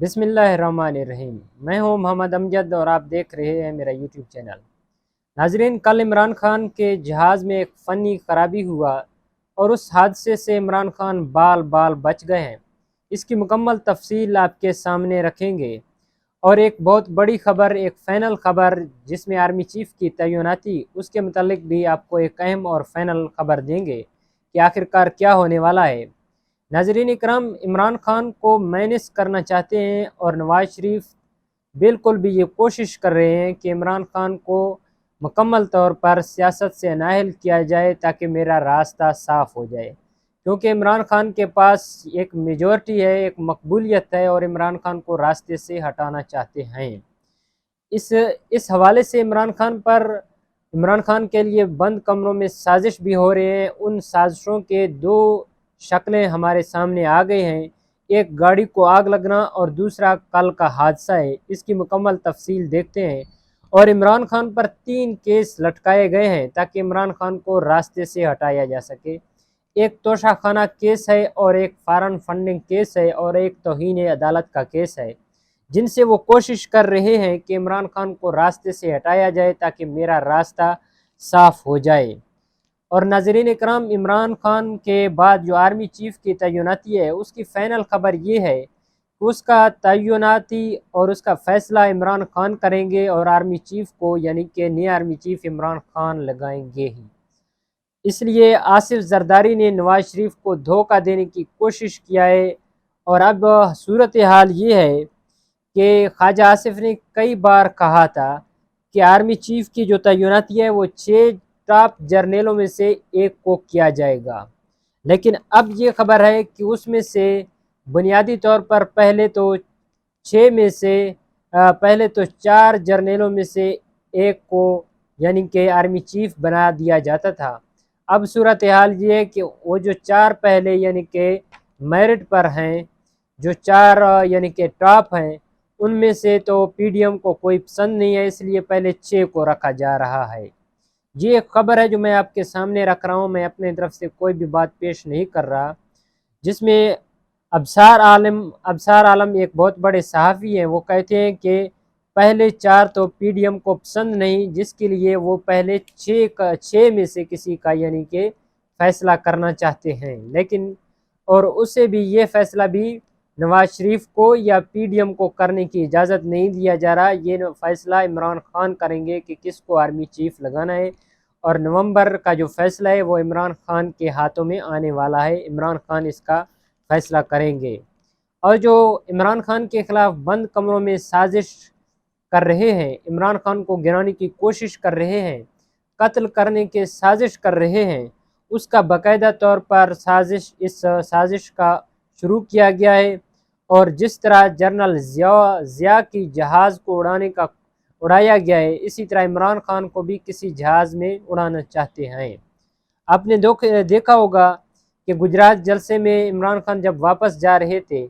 बिस्मिल्लाहिर्रहमानिर्रहीम। मैं हूं मोहम्मद अमजद और आप देख रहे हैं मेरा यूट्यूब चैनल। नाजरीन, कल इमरान खान के जहाज़ में एक फ़नी खराबी हुआ और उस हादसे से इमरान खान बाल बाल बच गए हैं। इसकी मुकम्मल तफसील आपके सामने रखेंगे और एक बहुत बड़ी ख़बर, एक फ़ाइनल ख़बर जिसमें आर्मी चीफ़ की तैनाती, उसके मुतालिक भी आपको एक अहम और फ़ाइनल ख़बर देंगे कि आखिरकार क्या होने वाला है। नाज़रीन इकराम, इमरान खान को मैनेज करना चाहते हैं और नवाज़ शरीफ बिल्कुल भी ये कोशिश कर रहे हैं कि इमरान खान को मुकम्मल तौर पर सियासत से नाअहल किया जाए ताकि मेरा रास्ता साफ़ हो जाए, क्योंकि इमरान खान के पास एक मेजॉरिटी है, एक मकबूलियत है और इमरान खान को रास्ते से हटाना चाहते हैं। इस हवाले से इमरान खान के लिए बंद कमरों में साजिश भी हो रहे हैं। उन साजिशों के दो शक्लें हमारे सामने आ गई हैं। एक गाड़ी को आग लगना और दूसरा कल का हादसा है। इसकी मुकम्मल तफसील देखते हैं। और इमरान खान पर 3 केस लटकाए गए हैं ताकि इमरान खान को रास्ते से हटाया जा सके। एक तोशाखाना केस है और एक फॉरेन फंडिंग केस है और एक तौहीन अदालत का केस है, जिनसे वो कोशिश कर रहे हैं कि इमरान खान को रास्ते से हटाया जाए ताकि मेरा रास्ता साफ़ हो जाए। और नाज़रीन इकराम, इमरान खान के बाद जो आर्मी चीफ़ की तैनाती है, उसकी फ़ाइनल ख़बर ये है कि उसका तैनाती और उसका फ़ैसला इमरान खान करेंगे और आर्मी चीफ़ को, यानी कि नए आर्मी चीफ़ इमरान खान लगाएंगे ही। इसलिए आसिफ जरदारी ने नवाज़ शरीफ को धोखा देने की कोशिश किया है। और अब सूरत हाल ये है कि ख्वाजा आसिफ ने कई बार कहा था कि आर्मी चीफ की जो तैनाती है वो 6 टॉप जर्नलों में से एक को किया जाएगा, लेकिन अब ये खबर है कि उसमें से बुनियादी तौर पर पहले तो 4 जर्नलों में से एक को, यानी कि आर्मी चीफ बना दिया जाता था। अब सूरत हाल ये है कि वो जो 4 पहले यानी कि मेरिट पर हैं, जो 4 यानी कि टॉप हैं, उनमें से तो पीडीएम को कोई पसंद नहीं है, इसलिए पहले 6 को रखा जा रहा है। ये एक खबर है जो मैं आपके सामने रख रहा हूँ। मैं अपने तरफ से कोई भी बात पेश नहीं कर रहा। जिसमें अबसार आलम एक बहुत बड़े सहाफ़ी हैं, वो कहते हैं कि पहले 4 तो पीडीएम को पसंद नहीं, जिसके लिए वो पहले 6 में से किसी का, यानी कि फ़ैसला करना चाहते हैं। लेकिन और उसे भी ये फ़ैसला भी नवाज़ शरीफ को या पीडीएम को करने की इजाज़त नहीं दिया जा रहा। ये फ़ैसला इमरान खान करेंगे कि किसको आर्मी चीफ लगाना है, और नवंबर का जो फ़ैसला है वो इमरान खान के हाथों में आने वाला है। इमरान खान इसका फ़ैसला करेंगे। और जो इमरान खान के ख़िलाफ़ बंद कमरों में साजिश कर रहे हैं, इमरान खान को गिराने की कोशिश कर रहे हैं, कत्ल करने के साजिश कर रहे हैं, उसका बाकायदा तौर पर इस साजिश का शुरू किया गया है। और जिस तरह जनरल ज़िया की जहाज़ को उड़ाया गया है, इसी तरह इमरान खान को भी किसी जहाज़ में उड़ाना चाहते हैं। आपने देखा होगा कि गुजरात जलसे में इमरान खान जब वापस जा रहे थे,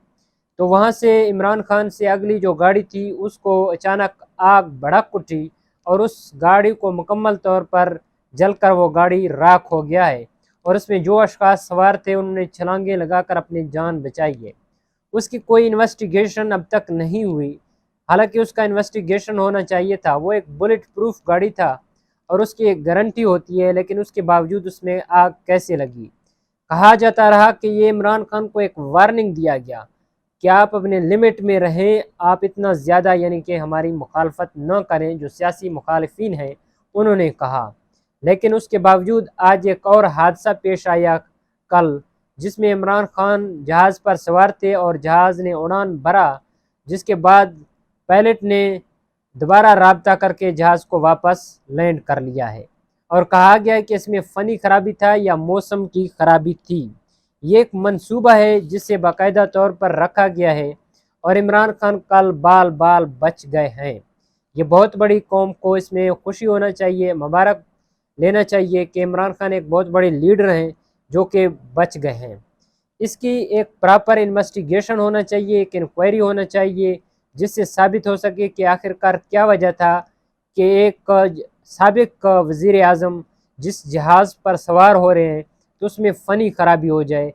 तो वहाँ से इमरान खान से अगली जो गाड़ी थी उसको अचानक आग भड़क उठी और उस गाड़ी को मुकम्मल तौर पर जलकर वो गाड़ी राख हो गया है। और उसमें जो अशख़ास सवार थे उन्होंने छलांगें लगाकर अपनी जान बचाई है। उसकी कोई इन्वेस्टिगेशन अब तक नहीं हुई, हालांकि उसका इन्वेस्टिगेशन होना चाहिए था। वो एक बुलेट प्रूफ गाड़ी था और उसकी एक गारंटी होती है, लेकिन उसके बावजूद उसमें आग कैसे लगी। कहा जाता रहा कि ये इमरान खान को एक वार्निंग दिया गया कि आप अपने लिमिट में रहें, आप इतना ज़्यादा यानी कि हमारी मुखालफत न करें, जो सियासी मुखालिफिन हैं उन्होंने कहा। लेकिन उसके बावजूद आज एक और हादसा पेश आया कल, जिसमें इमरान खान जहाज़ पर सवार थे और जहाज़ ने उड़ान भरा, जिसके बाद पायलट ने दोबारा राब्ता करके जहाज़ को वापस लैंड कर लिया है। और कहा गया है कि इसमें फ़नी खराबी था या मौसम की खराबी थी। ये एक मंसूबा है जिसे बाकायदा तौर पर रखा गया है और इमरान खान कल बाल बाल बच गए हैं। ये बहुत बड़ी कौम को इसमें खुशी होना चाहिए, मुबारक लेना चाहिए कि इमरान खान एक बहुत बड़े लीडर हैं जो कि बच गए हैं। इसकी एक प्रॉपर इन्वेस्टिगेशन होना चाहिए, एक इंक्वायरी होना चाहिए, जिससे साबित हो सके कि आखिरकार क्या वजह था कि एक साबिक वज़ीर आज़म जिस जहाज़ पर सवार हो रहे हैं तो उसमें फ़नी खराबी हो जाए।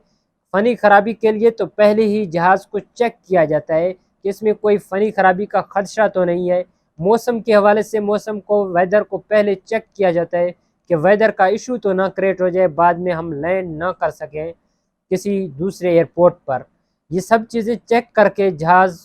फ़नी खराबी के लिए तो पहले ही जहाज़ को चेक किया जाता है کہ اس میں کوئی فنی خرابی کا خدشہ تو نہیں ہے۔ موسم کے حوالے سے ویدر کو پہلے چیک کیا جاتا ہے کہ ویدر کا ایشو تو نہ کریٹ ہو جائے، بعد میں ہم لینڈ نہ کر سکیں کسی دوسرے ایئرپورٹ پر۔ یہ سب چیزیں چیک کر کے جہاز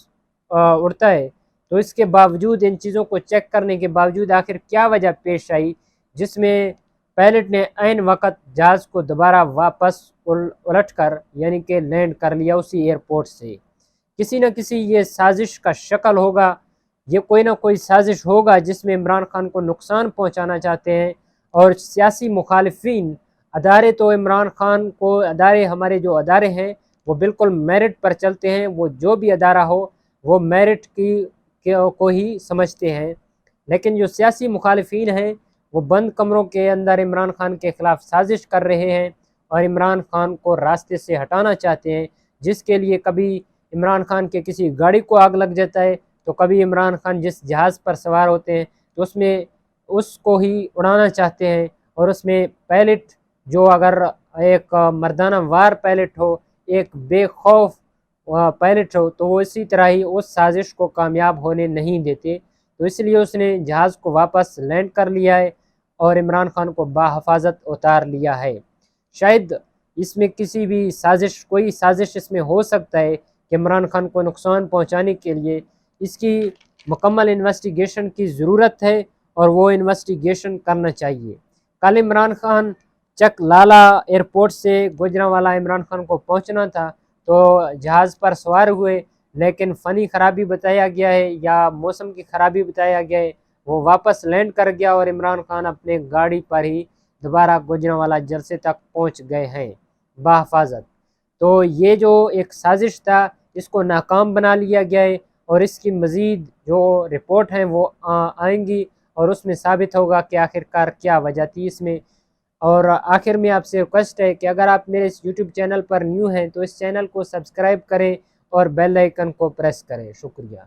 اڑتا ہے۔ تو اس کے باوجود، ان چیزوں کو چیک کرنے کے باوجود آخر کیا وجہ پیش آئی جس میں پائلٹ نے عین وقت جہاز کو دوبارہ واپس الٹ کر یعنی کہ لینڈ کر لیا اسی ایئرپورٹ سے؟ کسی نہ کسی یہ سازش کا شکل ہوگا، یہ کوئی نہ کوئی سازش ہوگا جس میں عمران خان کو نقصان پہنچانا چاہتے ہیں، اور سیاسی مخالفین ادارے تو عمران خان کو، ہمارے جو ادارے ہیں وہ بالکل میرٹ پر چلتے ہیں، وہ جو بھی ادارہ ہو وہ میرٹ کو ہی سمجھتے ہیں، لیکن جو سیاسی مخالفین ہیں وہ بند کمروں کے اندر عمران خان کے خلاف سازش کر رہے ہیں اور عمران خان کو راستے سے ہٹانا چاہتے ہیں، جس کے لیے کبھی عمران خان کے کسی گاڑی کو آگ لگ جاتا ہے، تو کبھی عمران خان جس جہاز پر سوار ہوتے ہیں تو اس کو ہی اڑانا چاہتے ہیں، اور اس میں پائلٹ جو اگر ایک مردانہ وار پائلٹ ہو، ایک بے خوف پائلٹ ہو، تو وہ اسی طرح ہی اس سازش کو کامیاب ہونے نہیں دیتے۔ تو اس لیے اس نے جہاز کو واپس لینڈ کر لیا ہے اور عمران خان کو بحفاظت اتار لیا ہے۔ شاید اس میں کسی بھی کوئی سازش اس میں ہو سکتا ہے کہ عمران خان کو نقصان پہنچانے کے لیے، اس کی مکمل انویسٹیگیشن کی ضرورت ہے اور وہ انویسٹیگیشن کرنا چاہیے۔ کل عمران خان چک لالا ایئرپورٹ سے گوجرانوالا عمران خان کو پہنچنا تھا، تو جہاز پر سوار ہوئے، لیکن فنی خرابی بتایا گیا ہے یا موسم کی خرابی بتایا گیا ہے، وہ واپس لینڈ کر گیا اور عمران خان اپنے گاڑی پر ہی دوبارہ گوجرانوالا جلسے تک پہنچ گئے ہیں بحفاظت۔ تو یہ جو ایک سازش تھا اس کو ناکام بنا لیا گیا ہے، اور اس کی مزید جو رپورٹ ہیں وہ آئیں گی، اور اس میں ثابت ہوگا کہ آخرکار کیا وجہ تھی اس میں۔ اور آخر میں آپ سے ریکویسٹ ہے کہ اگر آپ میرے اس یوٹیوب چینل پر نیو ہیں تو اس چینل کو سبسکرائب کریں اور بیل آئیکن کو پریس کریں۔ شکریہ۔